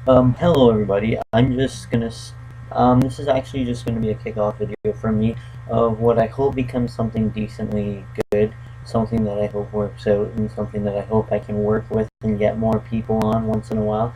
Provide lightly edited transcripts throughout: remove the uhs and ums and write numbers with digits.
Hello everybody. This is actually just gonna be a kickoff video for me of what I hope becomes something decently good, something that I hope works out, and something that I hope I can work with and get more people on once in a while.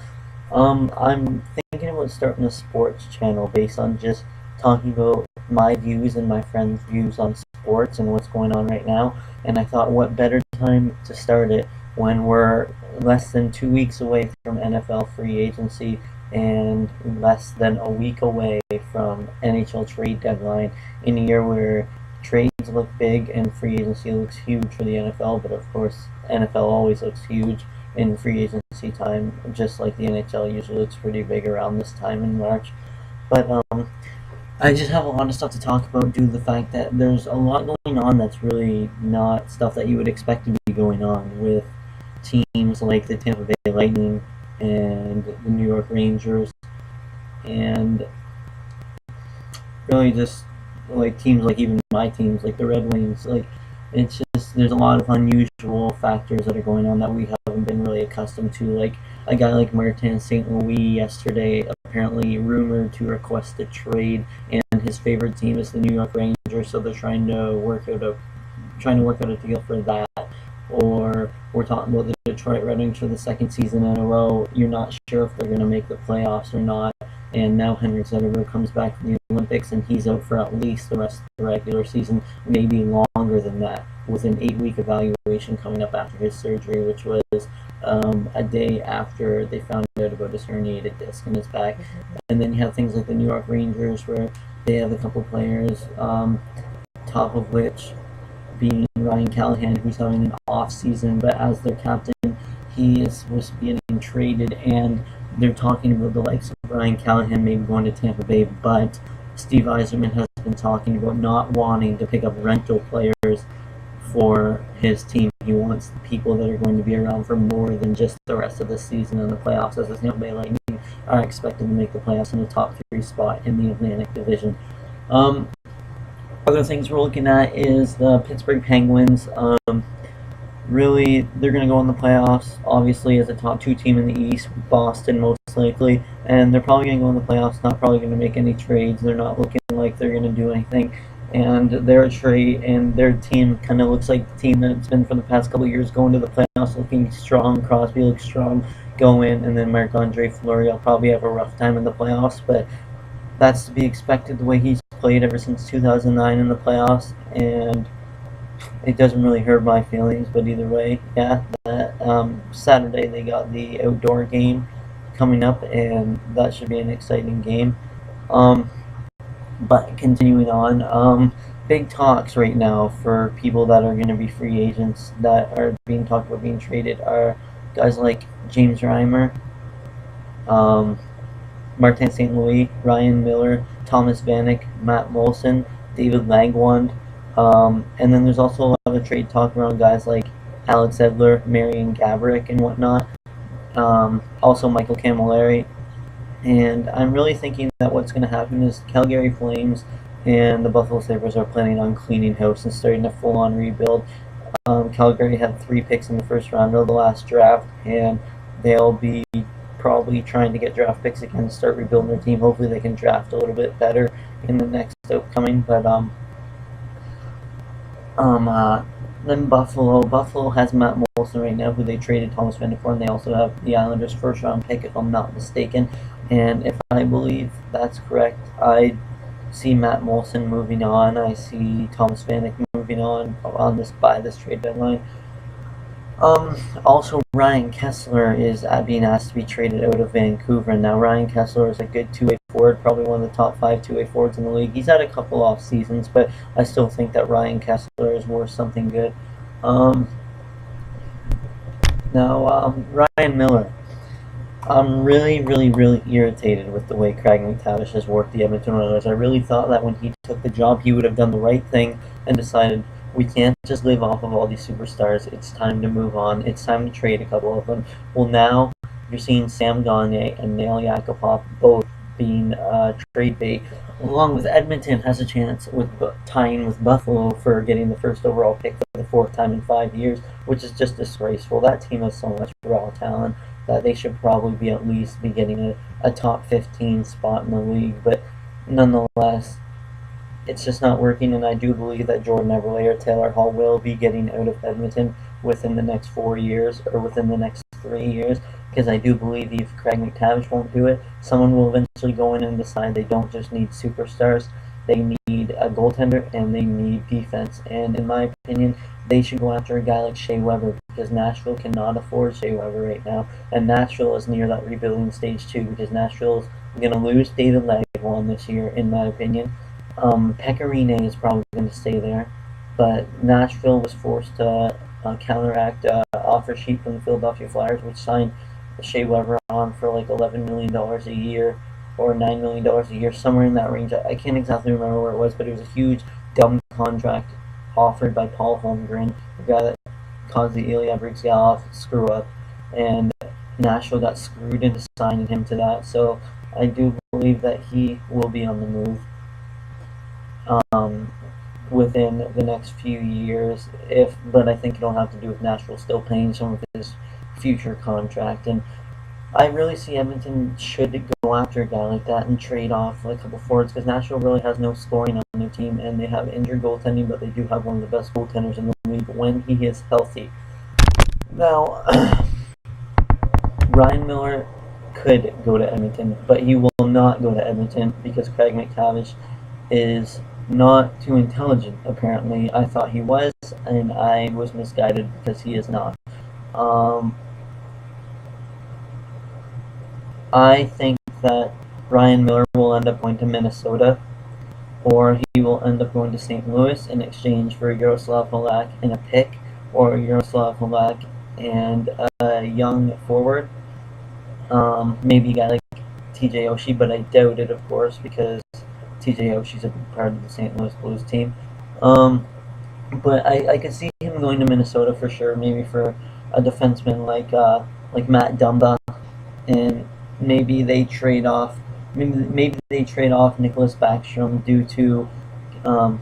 I'm thinking about starting a sports channel based on just talking about my views and my friends' views on sports and what's going on right now. And I thought, what better time to start it when we're less than 2 weeks away from NFL free agency and less than a week away from NHL trade deadline in a year where trades look big and free agency looks huge for the NFL, but of course NFL always looks huge in free agency time, just like the NHL usually looks pretty big around this time in March. But I just have a lot of stuff to talk about due to the fact that there's a lot going on that's really not stuff that you would expect to be going on with teams like the Tampa Bay Lightning and the New York Rangers, and really just like teams like even my teams like the Red Wings. Like it's just there's a lot of unusual factors that are going on that we haven't been really accustomed to. Like a guy like Martin St. Louis yesterday apparently rumored to request a trade, and his favorite team is the New York Rangers, so they're trying to work out a deal for that. Or we're talking about the Detroit Red Wings for the second season in a row. You're not sure if they're going to make the playoffs or not. And now Henrik Zetterberg comes back from the Olympics, and he's out for at least the rest of the regular season, maybe longer than that, with an 8-week evaluation coming up after his surgery, which was a day after they found out about his herniated disc in his back. And then you have things like the New York Rangers, where they have a couple players, top of which being Ryan Callahan, who's having an off season, but as their captain, he is supposed to be getting traded, and they're talking about the likes of Ryan Callahan maybe going to Tampa Bay, but Steve Yzerman has been talking about not wanting to pick up rental players for his team. He wants the people that are going to be around for more than just the rest of the season and the playoffs, as the Tampa Bay Lightning are expected to make the playoffs in the top 3 spot in the Atlantic Division. Other things we're looking at is the Pittsburgh Penguins. Really, they're going to go in the playoffs, obviously, as a top 2 team in the East, Boston most likely, and they're probably going to go in the playoffs, not probably going to make any trades. They're not looking like they're going to do anything, and their team kind of looks like the team that it's been for the past couple of years, going to the playoffs looking strong. Crosby looks strong, go in, and then Marc-Andre Fleury will probably have a rough time in the playoffs, but that's to be expected the way he's played ever since 2009 in the playoffs, and it doesn't really hurt my feelings. But either way, yeah, Saturday they got the outdoor game coming up, and that should be an exciting game. But continuing on, big talks right now for people that are going to be free agents that are being talked about being traded are guys like James Reimer, Martin St. Louis, Ryan Miller, Thomas Vanek, Matt Molson, David Langwand, and then there's also a lot of trade talk around guys like Alex Edler, Marian Gaborik, and whatnot. Also Michael Camilleri. And I'm really thinking that what's going to happen is Calgary Flames and the Buffalo Sabres are planning on cleaning house and starting a full-on rebuild. Calgary had 3 picks in the first round of the last draft, and they'll be probably trying to get draft picks again, start rebuilding their team. Hopefully they can draft a little bit better in the next upcoming. But then Buffalo has Matt Molson right now, who they traded Thomas Vanek for, and they also have the Islanders' first round pick, if I'm not mistaken. And if I believe that's correct, I see Matt Molson moving on. I see Thomas Vanek moving on by this trade deadline. Also, Ryan Kessler is being asked to be traded out of Vancouver. Now, Ryan Kessler is a good two-way forward, probably one of the top 5 two-way forwards in the league. He's had a couple off seasons, but I still think that Ryan Kessler is worth something good. Ryan Miller. I'm really, really, really irritated with the way Craig McTavish has worked the Edmonton Oilers. I really thought that when he took the job, he would have done the right thing and decided, we can't just live off of all these superstars. It's time to move on. It's time to trade a couple of them. Well, now you're seeing Sam Gagner and Nail Yakupov both being trade bait, along with Edmonton has a chance with tying with Buffalo for getting the first overall pick for the 4th time in 5 years, which is just disgraceful. That team has so much raw talent. that they should probably be at least be getting a top 15 spot in the league. But nonetheless, it's just not working, and I do believe that Jordan Eberle or Taylor Hall will be getting out of Edmonton within the next 4 years or within the next 3 years, because I do believe if Craig MacTavish won't do it, someone will eventually go in and decide they don't just need superstars, they need a goaltender and they need defense. And in my opinion, they should go after a guy like Shea Weber, because Nashville cannot afford Shea Weber right now, and Nashville is near that rebuilding stage too, because Nashville is going to lose David Lagwon this year, in my opinion. Pecorine is probably going to stay there, but Nashville was forced to counteract offer sheet from the Philadelphia Flyers, which signed Shea Weber on for like $11 million a year or $9 million a year, somewhere in that range. I can't exactly remember where it was, but it was a huge, dumb contract offered by Paul Holmgren, the guy that caused the Ilya Bryzgalov screw up, and Nashville got screwed into signing him to that. So I do believe that he will be on the move within the next few years, but I think it'll have to do with Nashville still paying some of his future contract. And I really see Edmonton should go after a guy like that and trade off like a couple forwards, because Nashville really has no scoring on their team, and they have injured goaltending, but they do have one of the best goaltenders in the league when he is healthy. Now, Ryan Miller could go to Edmonton, but he will not go to Edmonton because Craig MacTavish is not too intelligent, apparently. I thought he was, and I was misguided because he is not. I think that Ryan Miller will end up going to Minnesota, or he will end up going to St. Louis in exchange for Yaroslav Halak and a pick, or Yaroslav Halak and a young forward. Maybe a guy like TJ Oshie, but I doubt it, of course, because TJ Oshie's a part of the St. Louis Blues team. But I could see him going to Minnesota for sure, maybe for a defenseman like Matt Dumba, and maybe they trade off Nicholas Backstrom due to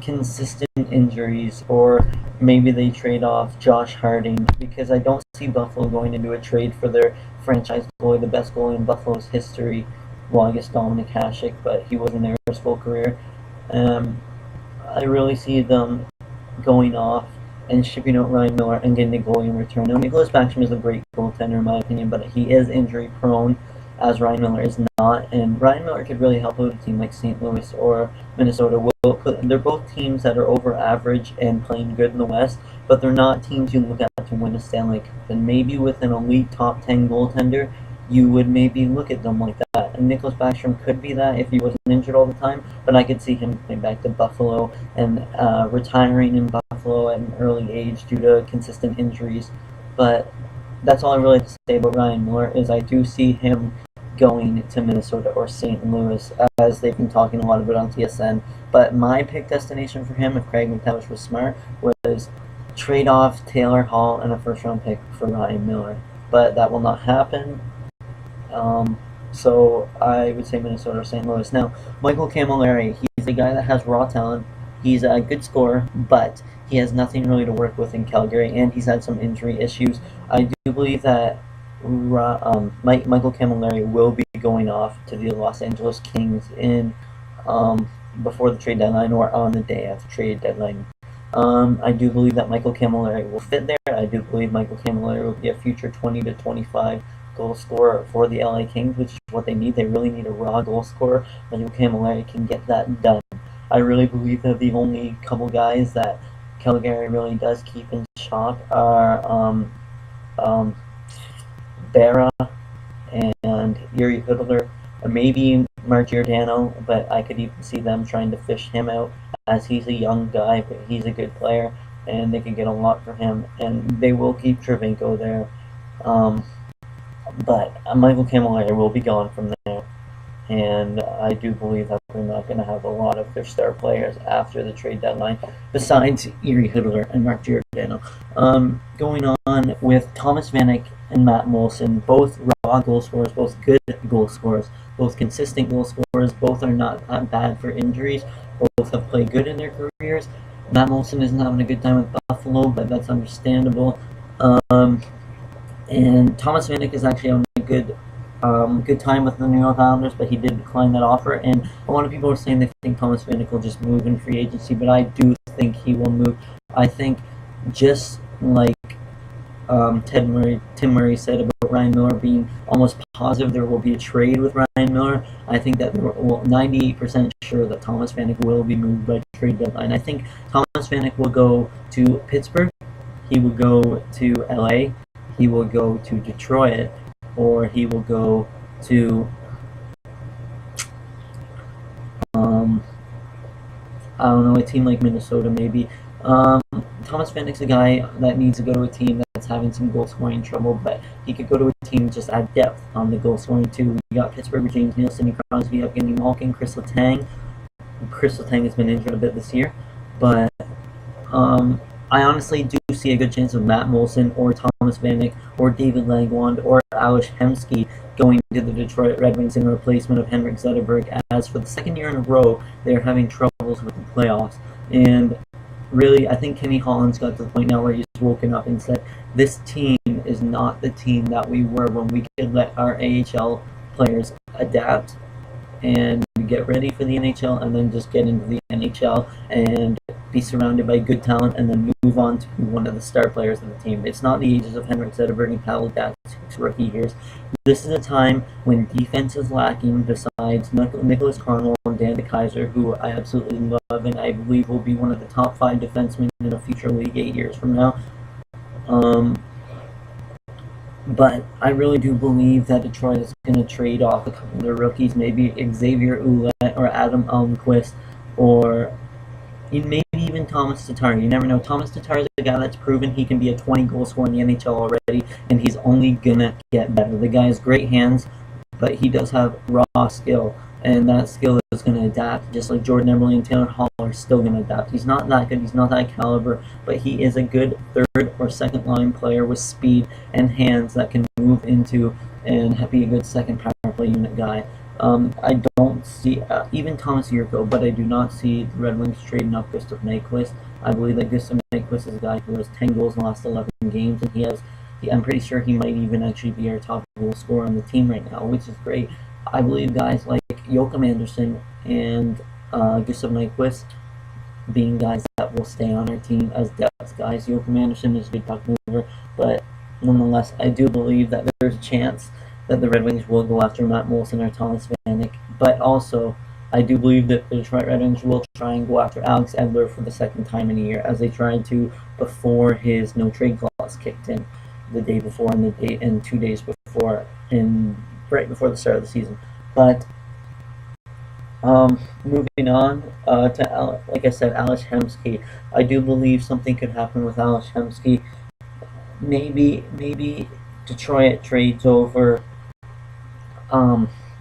consistent injuries, or maybe they trade off Josh Harding, because I don't see Buffalo going into a trade for their franchise goalie, the best goalie in Buffalo's history. Well, I guess Dominic Hasek, but he wasn't there his full career. I really see them going off and shipping out Ryan Miller and getting a goalie in return. Now, Nicholas Backstrom is a great goaltender in my opinion, but he is injury prone, as Ryan Miller is not. And Ryan Miller could really help out a team like St. Louis or Minnesota. They're both teams that are over average and playing good in the West, but they're not teams you look at to win a Stanley Cup. And maybe with an elite top 10 goaltender, you would maybe look at them like that. And Nicholas Backstrom could be that if he wasn't injured all the time, but I could see him going back to Buffalo and retiring in Buffalo at an early age due to consistent injuries. But that's all I really have to say about Ryan Miller, is I do see him going to Minnesota or St. Louis, as they've been talking a lot about on TSN. But my pick destination for him, if Craig MacTavish was smart, was trade off Taylor Hall and a first-round pick for Ryan Miller. But that will not happen. So I would say Minnesota or St. Louis. Now, Michael Camilleri, he's a guy that has raw talent. He's a good scorer, but he has nothing really to work with in Calgary, and he's had some injury issues. I do believe that Michael Camilleri will be going off to the Los Angeles Kings in before the trade deadline or on the day of the trade deadline. I do believe that Michael Camilleri will fit there. I do believe Michael Camilleri will be a future 20 to 25 goal scorer for the LA Kings, which is what they need. They really need a raw goal scorer. Michael Camilleri can get that done. I really believe that the only couple guys that Calgary really does keep in shop are Berra and Yuri Hudler, maybe Mark Giordano, but I could even see them trying to fish him out, as he's a young guy, but he's a good player, and they can get a lot for him, and they will keep Travenko there. But Michael Camilleri will be gone from there, and I do believe that we're not going to have a lot of their star players after the trade deadline, besides Yuri Hudler and Mark Giordano. Going on with Thomas Vanek and Matt Moulson, both raw goal scorers, both good goal scorers, both consistent goal scorers. Both are not that bad for injuries. Both have played good in their careers. Matt Moulson isn't having a good time with Buffalo, but that's understandable. And Thomas Vanek is actually having a good time with the New York Islanders, but he did decline that offer. And a lot of people are saying they think Thomas Vanek will just move in free agency, but I do think he will move. I think just like Tim Murray said about Ryan Miller being almost positive there will be a trade with Ryan Miller. I think that we're 98% sure that Thomas Vanek will be moved by trade deadline. I think Thomas Vanek will go to Pittsburgh, he will go to LA, he will go to Detroit, or he will go to I don't know, a team like Minnesota maybe. Thomas Vanek's a guy that needs to go to a team that's having some goal scoring trouble, but he could go to a team just add depth on the goal scoring too. We got Pittsburgh with James Neal, Sidney Crosby, Evgeny Malkin, Chris Letang. Chris Letang has been injured a bit this year, but I honestly do see a good chance of Matt Moulson or Thomas Vanek or David Langwand or Ales Hemsky going to the Detroit Red Wings in replacement of Henrik Zetterberg, as for the second year in a row they're having troubles with the playoffs. And really, I think Kenny Holland's got to the point now where he's woken up and said, this team is not the team that we were when we could let our AHL players adapt and get ready for the NHL and then just get into the NHL and be surrounded by good talent and then move on to one of the star players of the team. It's not the ages of Henrik Zetterberg and Pavel Datsyuk's rookie years. This is a time when defense is lacking besides Nicholas Carnell and Dan DeKaiser, who I absolutely love and I believe will be one of the top 5 defensemen in a future league 8 years from now. But I really do believe that Detroit is going to trade off a couple of their rookies, maybe Xavier Ouellet or Adam Almquist, or maybe even Thomas Tatar. You never know. Thomas Tatar is a guy that's proven he can be a 20-goal scorer in the NHL already, and he's only going to get better. The guy has great hands, but he does have raw skill, and that skill is going to adapt, just like Jordan Eberle and Taylor Hall are still going to adapt. He's not that good, he's not that caliber, but he is a good third or second line player with speed and hands that can move into and be a good second power play unit guy. I don't see even Thomas Yurko, but I do not see the Red Wings trading up Gustav Nyquist. I believe that Gustav Nyquist is a guy who has 10 goals in the last 11 games, and I'm pretty sure he might even actually be our top goal scorer on the team right now, which is great. I believe guys like Joachim Andersen and Gustav Nyquist being guys that will stay on our team as depth guys. Joachim Andersen is a good puck mover, but nonetheless, I do believe that there's a chance that the Red Wings will go after Matt Moulson or Thomas Vanek, but also I do believe that the Detroit Red Wings will try and go after Alex Edler for the second time in a year, as they tried to before his no-trade clause kicked in the day before and 2 days before, right before the start of the season. But moving on to, like I said, Ales Hemsky. I do believe something could happen with Ales Hemsky. Maybe Detroit trades over.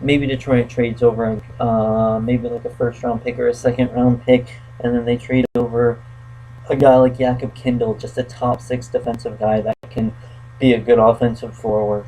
Maybe Detroit trades over maybe like a first-round pick or a second-round pick, and then they trade over a guy like Jakob Kindl, just a top 6 defensive guy that can be a good offensive forward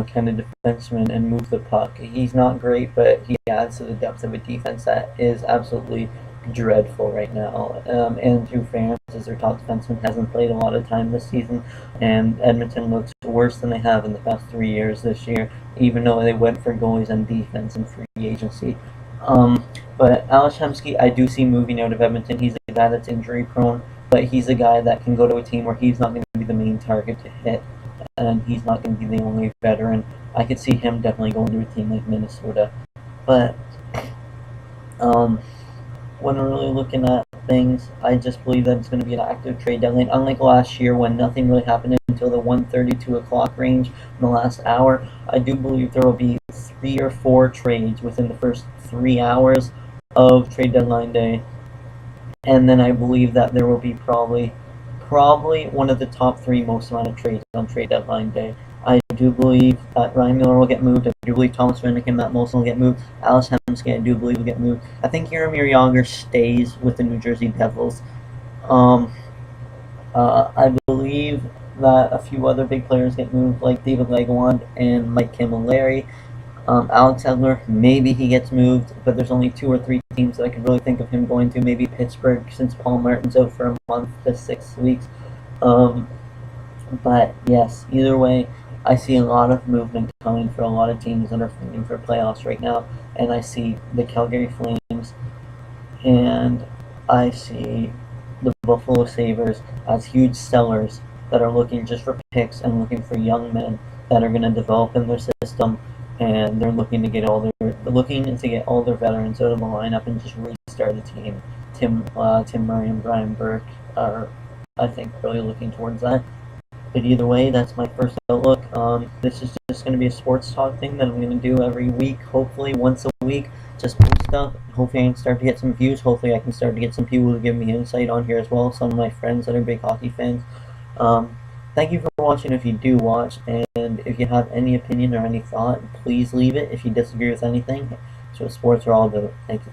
kind of defenseman and move the puck. He's not great, but he adds to the depth of a defense that is absolutely dreadful right now. Andrew Ference is their top defenseman, hasn't played a lot of time this season, and Edmonton looks worse than they have in the past 3 years this year, even though they went for goalies and defense in free agency. But Ales Hemsky, I do see moving out of Edmonton. He's a guy that's injury prone, but he's a guy that can go to a team where he's not going to be the main target to hit, and he's not going to be the only veteran. I could see him definitely going to a team like Minnesota. But when we're really looking at things, I just believe that it's going to be an active trade deadline. Unlike last year when nothing really happened until the 1:30, 2 o'clock range in the last hour, I do believe there will be 3 or 4 trades within the first 3 hours of trade deadline day. And then I believe that there will be probably one of the top 3 most amount of trades on trade deadline day. I do believe that Ryan Miller will get moved. I do believe Thomas Vanek and Matt Moulson will get moved. Ales Hemsky, I do believe, will get moved. I think Jaromir Jagr stays with the New Jersey Devils. I believe that a few other big players get moved, like David Legwand and Mike Camilleri. Alex Edler, maybe he gets moved, but there's only 2 or 3 teams that I could really think of him going to. Maybe Pittsburgh, since Paul Martin's out for a month to 6 weeks. But yes, either way, I see a lot of movement coming for a lot of teams that are fighting for playoffs right now, and I see the Calgary Flames and I see the Buffalo Sabres as huge sellers that are looking just for picks and looking for young men that are going to develop in their system, and they're looking to get all their veterans out of the lineup and just restart the team. Tim Murray and Brian Burke are, I think, really looking towards that. But either way, that's my first outlook. This is just going to be a sports talk thing that I'm going to do every week, hopefully once a week. Just post stuff. Hopefully I can start to get some views. Hopefully I can start to get some people to give me insight on here as well. Some of my friends that are big hockey fans. Thank you for watching if you do watch. And if you have any opinion or any thought, please leave it. If you disagree with anything, that's what sports are all about. Thank you.